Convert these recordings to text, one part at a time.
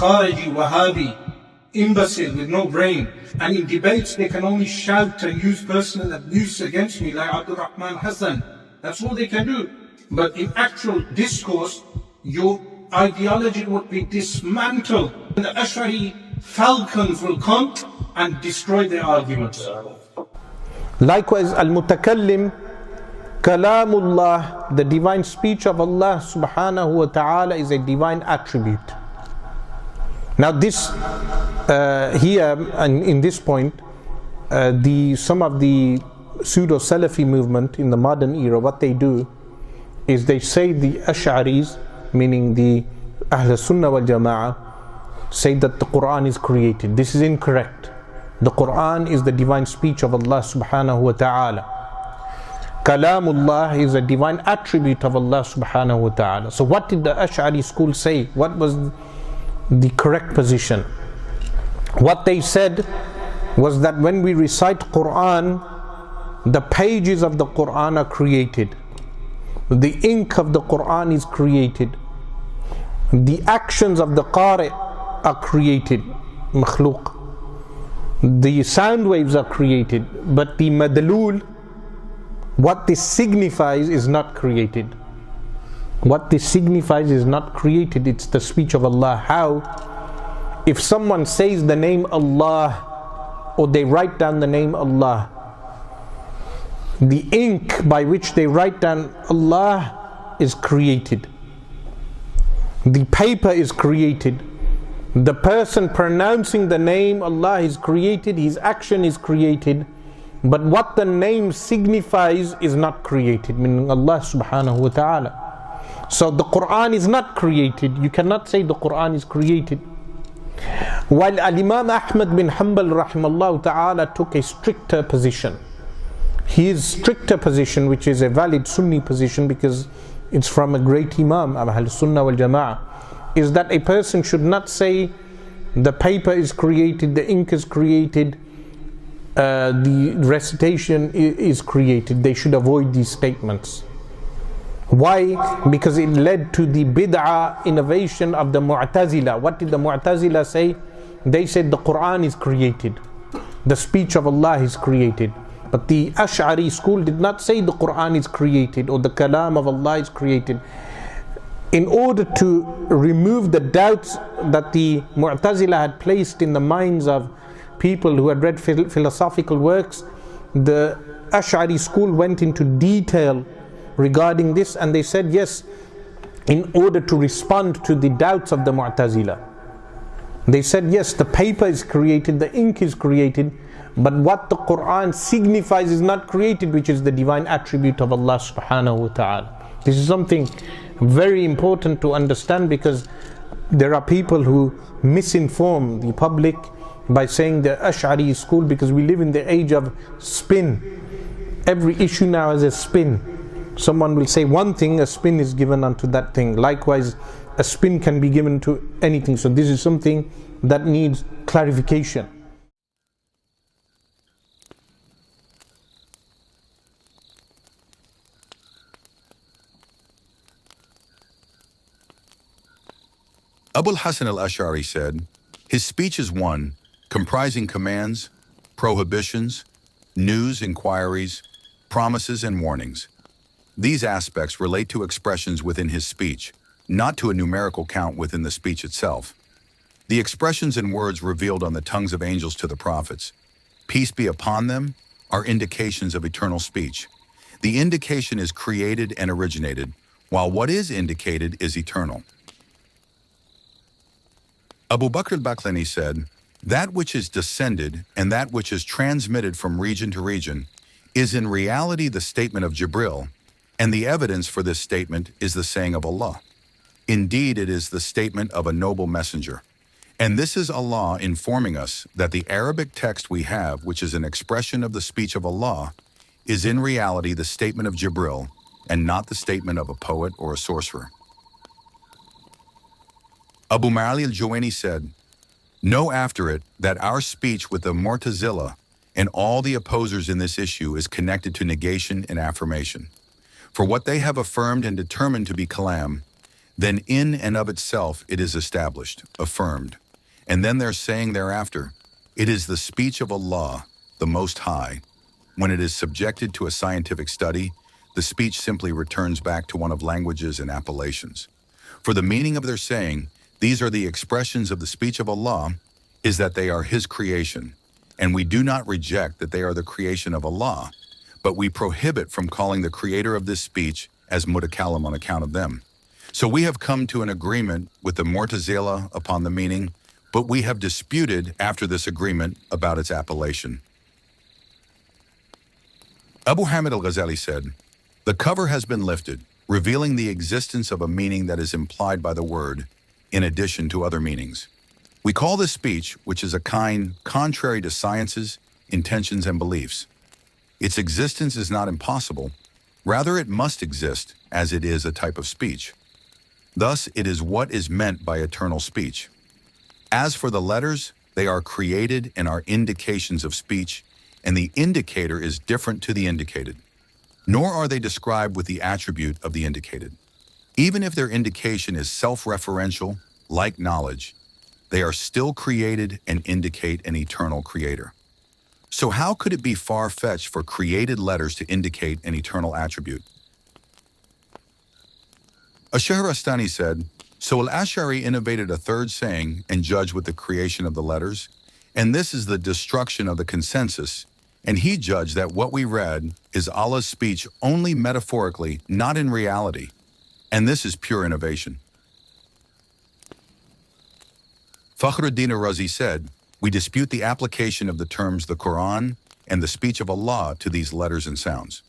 Khariji, Wahhabi, imbecile with no brain. And in debates they can only shout and use personal abuse against me like Abdul Rahman Hassan. That's all they can do. But in actual discourse, your ideology would be dismantled. And the Ashari falcons will come and destroy their arguments. Likewise, al-mutakallim, kalamullah, the divine speech of Allah subhanahu wa ta'ala is a divine attribute. Now this, here in this point, some of the pseudo-Salafi movement in the modern era, what they do is they say the Asharis, meaning the Ahl Sunnah wal Jama'ah, say that the Quran is created. This is incorrect. The Quran is the divine speech of Allah subhanahu wa ta'ala. Kalamullah is a divine attribute of Allah subhanahu wa ta'ala. So what did the Ash'ari school say? What was the correct position? What they said was that when we recite Quran, the pages of the Quran are created. The ink of the Quran is created. The actions of the Qari are created. Makhluq. The sound waves are created, but the madlul, what this signifies, is not created. What this signifies is not created. It's the speech of Allah. How? If someone says the name Allah, or they write down the name Allah, the ink by which they write down Allah is created. The paper is created. The person pronouncing the name Allah is created, his action is created, but what the name signifies is not created, meaning Allah subhanahu wa ta'ala. So the Quran is not created. You cannot say the Quran is created. While Al-Imam Ahmad bin Hanbal rahimallahu ta'ala took a stricter position. His stricter position, which is a valid Sunni position because it's from a great Imam of Ahl Sunnah wal Jama'ah, is that a person should not say the paper is created, the ink is created, the recitation is created. They should avoid these statements. Why? Because it led to the bid'ah innovation of the Mu'tazila. What did the Mu'tazila say? They said the Quran is created, the speech of Allah is created. But the Ash'ari school did not say the Quran is created or the Kalam of Allah is created. In order to remove the doubts that the Mu'tazila had placed in the minds of people who had read philosophical works, the Ash'ari school went into detail regarding this, and they said yes, in order to respond to the doubts of the Mu'tazila. They said yes, the paper is created, the ink is created, but what the Quran signifies is not created, which is the divine attribute of Allah subhanahu wa ta'ala. This is something very important to understand, because there are people who misinform the public by saying the Ash'ari school, because we live in the age of spin. Every issue now has a spin. Someone will say one thing, a spin is given unto that thing. Likewise, a spin can be given to anything. So this is something that needs clarification. Abul Hasan al-Ashari said, his speech is one comprising commands, prohibitions, news, inquiries, promises, and warnings. These aspects relate to expressions within his speech, not to a numerical count within the speech itself. The expressions and words revealed on the tongues of angels to the prophets, peace be upon them, are indications of eternal speech. The indication is created and originated, while what is indicated is eternal. Abu Bakr al-Baqlani said, that which is descended and that which is transmitted from region to region is in reality the statement of Jibril, and the evidence for this statement is the saying of Allah. Indeed, it is the statement of a noble messenger. And this is Allah informing us that the Arabic text we have, which is an expression of the speech of Allah, is in reality the statement of Jibril and not the statement of a poet or a sorcerer. Abu Ma'ali al-Juwayni said, know after it that our speech with the Mu'tazila and all the opposers in this issue is connected to negation and affirmation. For what they have affirmed and determined to be Kalam, then in and of itself it is established, affirmed. And then they're saying thereafter, it is the speech of Allah, the Most High. When it is subjected to a scientific study, the speech simply returns back to one of languages and appellations. For the meaning of their saying, these are the expressions of the speech of Allah, is that they are His creation, and we do not reject that they are the creation of Allah, but we prohibit from calling the creator of this speech as mutakalim on account of them. So we have come to an agreement with the Mu'tazila upon the meaning, but we have disputed after this agreement about its appellation. Abu Hamid al-Ghazali said, "The cover has been lifted, revealing the existence of a meaning that is implied by the word, in addition to other meanings. We call this speech, which is a kind contrary to sciences, intentions, and beliefs. Its existence is not impossible, rather it must exist, as it is a type of speech. Thus, it is what is meant by eternal speech. As for the letters, they are created and are indications of speech, and the indicator is different to the indicated. Nor are they described with the attribute of the indicated. Even if their indication is self-referential, like knowledge, they are still created and indicate an eternal creator. So how could it be far-fetched for created letters to indicate an eternal attribute?" Asharis said, "So Al-Ashari innovated a third saying and judged with the creation of the letters, and this is the destruction of the consensus, and he judged that what we read is Allah's speech only metaphorically, not in reality, and this is pure innovation." Fakhruddin Razi said, "We dispute the application of the terms the Quran and the speech of Allah to these letters and sounds.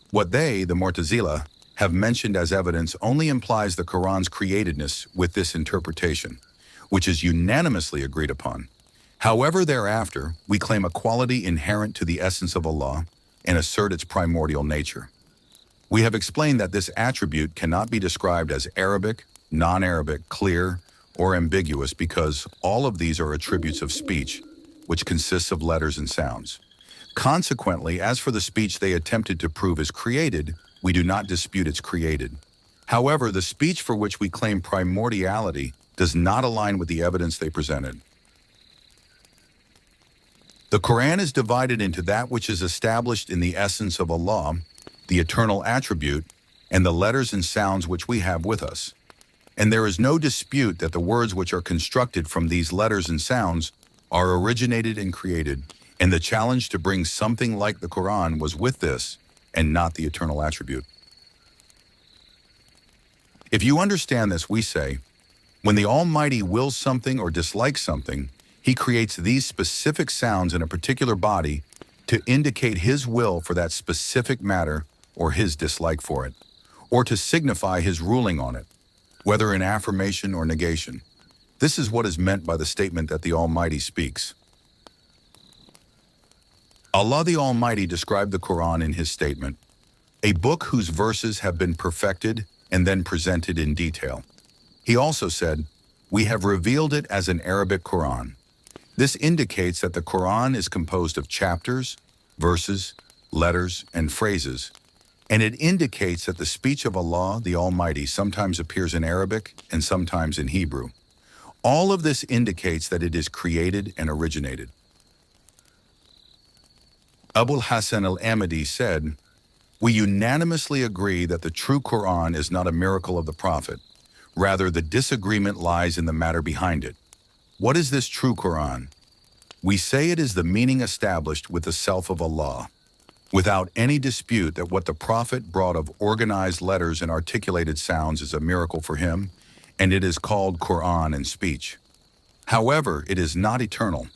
What they, the Mu'tazila, have mentioned as evidence only implies the Quran's createdness with this interpretation, which is unanimously agreed upon. However, thereafter, we claim a quality inherent to the essence of Allah and assert its primordial nature. We have explained that this attribute cannot be described as Arabic, non-Arabic, clear, or ambiguous because all of these are attributes of speech, which consists of letters and sounds. Consequently, as for the speech they attempted to prove is created, we do not dispute it's created. However, the speech for which we claim primordiality does not align with the evidence they presented. The Quran is divided into that which is established in the essence of Allah, the eternal attribute, and the letters and sounds which we have with us. And there is no dispute that the words which are constructed from these letters and sounds are originated and created, and the challenge to bring something like the Quran was with this, and not the eternal attribute. If you understand this, we say, when the Almighty wills something or dislikes something, He creates these specific sounds in a particular body to indicate His will for that specific matter or His dislike for it, or to signify His ruling on it, whether in affirmation or negation. This is what is meant by the statement that the Almighty speaks. Allah the Almighty described the Quran in His statement, "A book whose verses have been perfected and then presented in detail." He also said, "We have revealed it as an Arabic Quran." This indicates that the Quran is composed of chapters, verses, letters, and phrases, and it indicates that the speech of Allah the Almighty sometimes appears in Arabic and sometimes in Hebrew. All of this indicates that it is created and originated. Abul Hasan al-Amidi said, "We unanimously agree that the true Quran is not a miracle of the Prophet. Rather, the disagreement lies in the matter behind it. What is this true Quran? We say it is the meaning established with the self of Allah, without any dispute that what the Prophet brought of organized letters and articulated sounds is a miracle for him, and it is called Quran in speech. However, it is not eternal.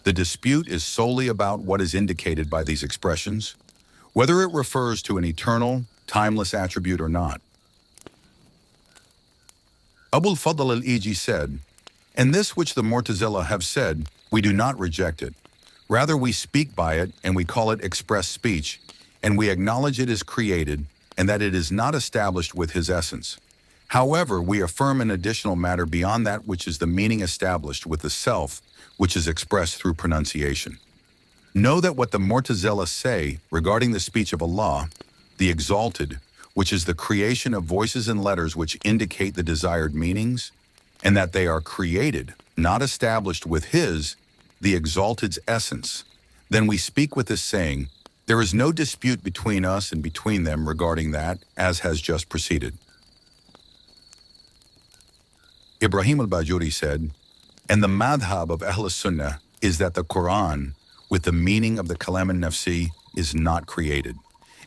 The dispute is solely about what is indicated by these expressions, whether it refers to an eternal, timeless attribute or not." Abul Fadl al-Iji said, "And this which the Mu'tazila have said, we do not reject it. Rather, we speak by it, and we call it express speech, and we acknowledge it is created, and that it is not established with His essence. However, we affirm an additional matter beyond that which is the meaning established with the self, which is expressed through pronunciation. Know that what the Mu'tazila say regarding the speech of Allah, the Exalted, which is the creation of voices and letters which indicate the desired meanings, and that they are created, not established with His, the Exalted's essence, then we speak with this saying, there is no dispute between us and between them regarding that, as has just preceded. Ibrahim al-Bajuri said, and the madhab of Ahl Sunnah is that the Quran, with the meaning of the Kalam al-Nafsi, is not created.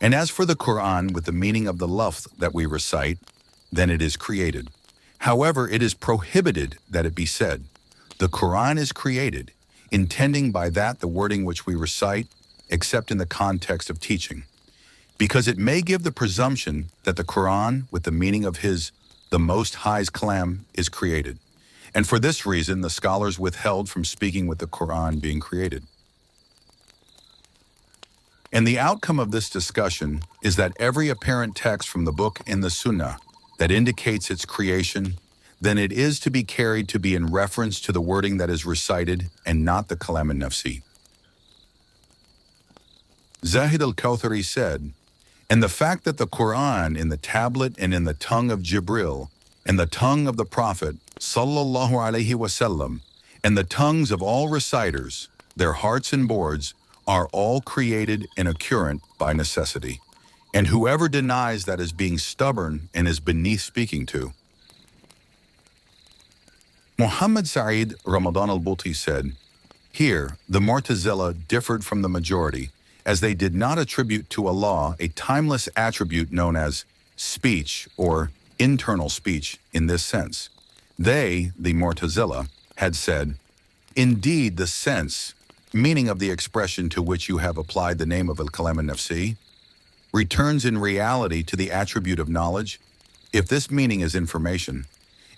And as for the Quran with the meaning of the lafz that we recite, then it is created. However, it is prohibited that it be said, the Quran is created, intending by that the wording which we recite, except in the context of teaching, because it may give the presumption that the Quran, with the meaning of His, the Most High's Kalam, is created. And for this reason, the scholars withheld from speaking with the Quran being created. And the outcome of this discussion is that every apparent text from the book and the Sunnah that indicates its creation, then it is to be carried to be in reference to the wording that is recited and not the Kalam al-Nafsi. Zahid al-Kawthari said, and the fact that the Quran in the tablet and in the tongue of Jibril and the tongue of the Prophet sallallahu alaihi wasallam and the tongues of all reciters, their hearts and boards, are all created and occurrent by necessity. And whoever denies that is being stubborn and is beneath speaking to. Muhammad Sa'id Ramadan al-Buti said, here, the Mu'tazila differed from the majority, as they did not attribute to Allah a timeless attribute known as speech or internal speech in this sense. They, the Mu'tazila, had said, indeed the sense, meaning of the expression to which you have applied the name of al-Kalam al-Nafsi, returns in reality to the attribute of knowledge, if this meaning is information,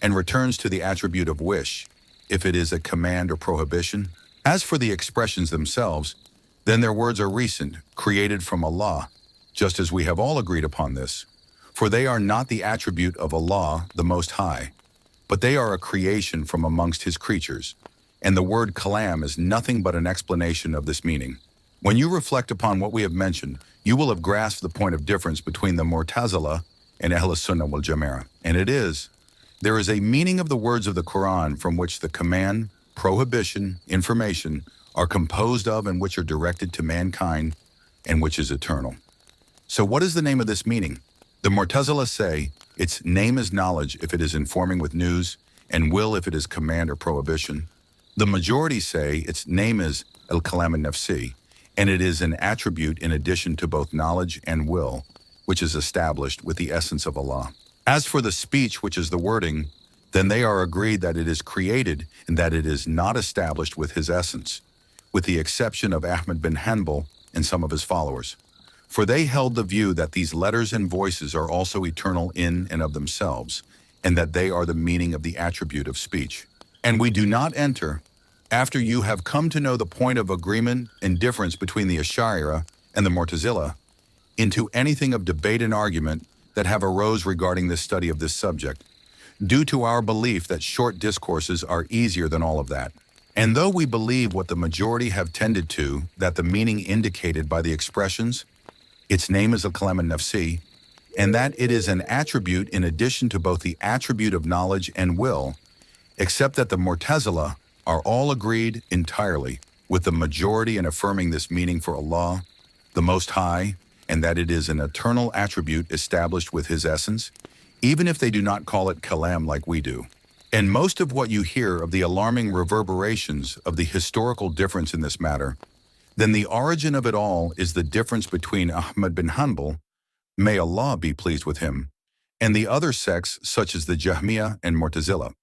and returns to the attribute of wish, if it is a command or prohibition. As for the expressions themselves, then their words are recent, created from Allah, just as we have all agreed upon this. For they are not the attribute of Allah, the Most High, but they are a creation from amongst His creatures, and the word kalam is nothing but an explanation of this meaning. When you reflect upon what we have mentioned, you will have grasped the point of difference between the Mu'tazila and Ahl Sunnah wal Jama'ah, and it is, there is a meaning of the words of the Quran from which the command, prohibition, information are composed of and which are directed to mankind and which is eternal. So what is the name of this meaning? The Mu'tazila say its name is knowledge if it is informing with news, and will if it is command or prohibition. The majority say its name is al-Kalam al-Nafsi, and it is an attribute in addition to both knowledge and will, which is established with the essence of Allah. As for the speech, which is the wording, then they are agreed that it is created and that it is not established with His essence, with the exception of Ahmad bin Hanbal and some of his followers. For they held the view that these letters and voices are also eternal in and of themselves, and that they are the meaning of the attribute of speech. And we do not enter, after you have come to know the point of agreement and difference between the Ashari and the Mu'tazila, into anything of debate and argument that have arose regarding this study of this subject, due to our belief that short discourses are easier than all of that. And though we believe what the majority have tended to, that the meaning indicated by the expressions, its name is al-Kalam al-Nafsi, and that it is an attribute in addition to both the attribute of knowledge and will, except that the Mu'tazila are all agreed entirely with the majority in affirming this meaning for Allah, the Most High, and that it is an eternal attribute established with His essence, even if they do not call it kalam like we do. And most of what you hear of the alarming reverberations of the historical difference in this matter, then the origin of it all is the difference between Ahmad bin Hanbal, may Allah be pleased with him, and the other sects such as the Jahmiyyah and Mu'tazila.